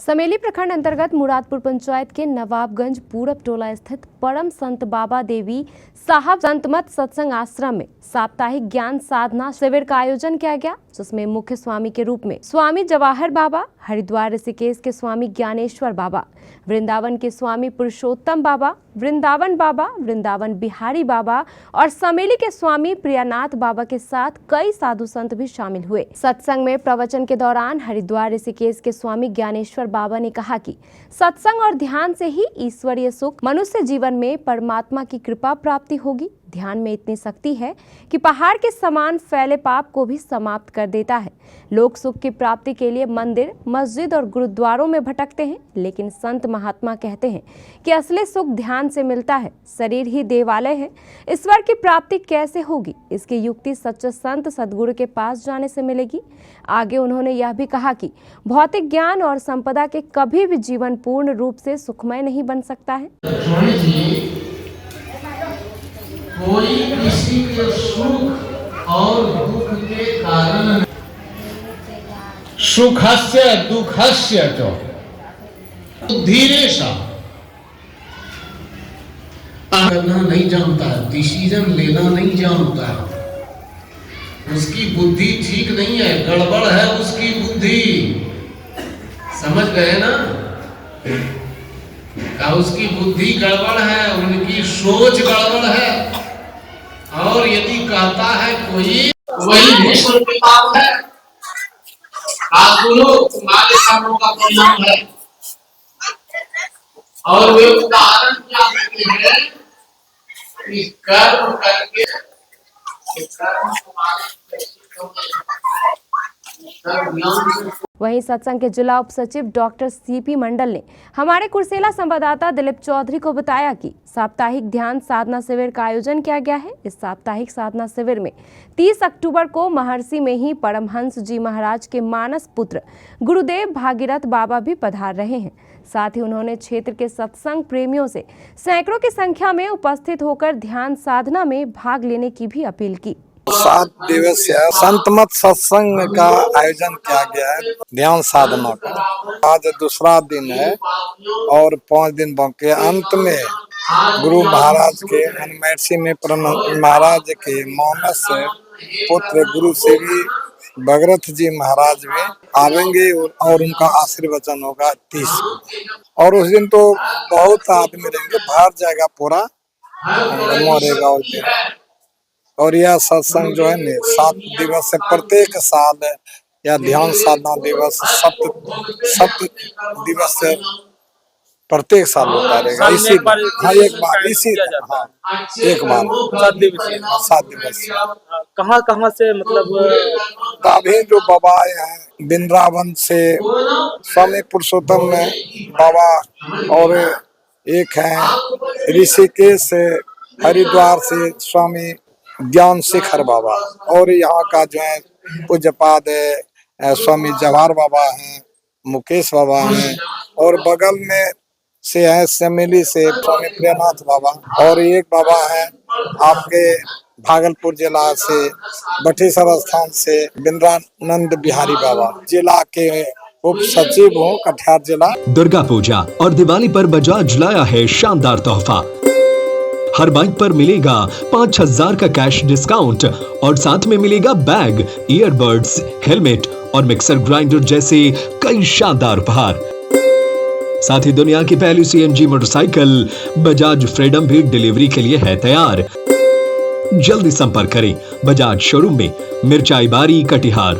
समेली प्रखंड अंतर्गत मुरादपुर पंचायत के नवाबगंज पूरब टोला स्थित परम संत बाबा देवी साहब संतमत सत्संग आश्रम में साप्ताहिक ज्ञान साधना शिविर का आयोजन किया गया, जिसमें मुख्य स्वामी के रूप में स्वामी जवाहर बाबा, हरिद्वार ऋषिकेश के स्वामी ज्ञानेश्वर बाबा, वृंदावन के स्वामी पुरुषोत्तम बाबा, वृंदावन बिहारी बाबा और समेली के स्वामी प्रियानाथ बाबा के साथ कई साधु संत भी शामिल हुए। सत्संग में प्रवचन के दौरान हरिद्वार ऋषिकेश के स्वामी ज्ञानेश्वर बाबा ने कहा कि सत्संग और ध्यान से ही ईश्वरीय सुख, मनुष्य जीवन में परमात्मा की कृपा प्राप्ति होगी। ध्यान में इतनी शक्ति है कि पहाड़ के समान फैले पाप को भी समाप्त कर देता है। लोग सुख की प्राप्ति के लिए मंदिर, मस्जिद और गुरुद्वारों में भटकते हैं, लेकिन संत महात्मा कहते हैं कि असली सुख ध्यान से मिलता है। शरीर ही देवालय है, ईश्वर की प्राप्ति कैसे होगी, इसकी युक्ति सच्चे संत सदगुरु के पास जाने से मिलेगी। आगे उन्होंने यह भी कहा कि भौतिक ज्ञान और संपदा के कभी भी जीवन पूर्ण रूप से सुखमय नहीं बन सकता है। कोई किसी के सुख और दुख के कारण सुखस्य दुखस्य तो धीरे सा करना नहीं जानता, डिसीजन लेना नहीं जानता, उसकी बुद्धि ठीक नहीं है, गड़बड़ है उसकी बुद्धि। समझ गए ना? उसकी बुद्धि गड़बड़ है, उनकी सोच गड़बड़ है। और यदि कहता है कोई वही भीष्म पितामह है, तुम्हारे कामों का परिणाम है। और वे उदाहरण क्या देते हैं कि कर्म करके कर्म तुम्हारे वहीं सत्संग के जिला उप सचिव डॉक्टर सीपी मंडल ने हमारे कुर्सेला संवाददाता दिलीप चौधरी को बताया कि साप्ताहिक ध्यान साधना शिविर का आयोजन किया गया है। इस साप्ताहिक साधना शिविर में 30 अक्टूबर को महर्षि में ही परमहंस जी महाराज के मानस पुत्र गुरुदेव भागीरथ बाबा भी पधार रहे हैं। साथ ही उन्होंने क्षेत्र के सत्संग प्रेमियों से सैकड़ों की संख्या में उपस्थित होकर ध्यान साधना में भाग लेने की भी अपील की। 7 दिवसीय संतमत सत्संग का आयोजन किया गया है, ध्यान साधना का। आज दूसरा दिन है और 5 दिन बाकी। अंत में गुरु महाराज के महर्षि में महाराज के मानस पुत्र गुरु श्री भागीरथ जी महाराज में आवेंगे और उनका आशीर्वचन होगा 30। और उस दिन तो बहुत आदमी रहेंगे, भर जाएगा पूरा, मरेगा उस दिन। और यह सत्संग जो है न 7 दिवस से प्रत्येक साल या ध्यान साधना दिवस 7 दिवस से प्रत्येक साल होता रहेगा। इसी एक बार इसी एक बार 7 दिवस कहाँ से मतलब अभी जो बाबा आए हैं वृंदावन से स्वामी पुरुषोत्तम बाबा, और एक है ऋषिकेश से हरिद्वार से स्वामी ज्ञान शिखर बाबा, और यहाँ का जो है पूज्यपाद स्वामी जवाहर बाबा हैं, मुकेश बाबा हैं, और बगल में से है समेली से स्वामी प्रियानाथ बाबा, और एक बाबा है आपके भागलपुर जिला से बटेश्वर स्थान से वृंदावन बिहारी बाबा। जिला के उप सचिव हूँ, कटिहार जिला। दुर्गा पूजा और दिवाली पर बजाज लाया है शानदार तोहफा। हर बाइक पर मिलेगा 5000 का कैश डिस्काउंट और साथ में मिलेगा बैग, ईयरबड्स, हेलमेट और मिक्सर ग्राइंडर जैसे कई शानदार उपहार। साथ ही दुनिया की पहली CNG मोटरसाइकिल बजाज फ्रीडम भी डिलीवरी के लिए है तैयार। जल्दी संपर्क करें बजाज शोरूम में, मिर्चाई बारी, कटिहार।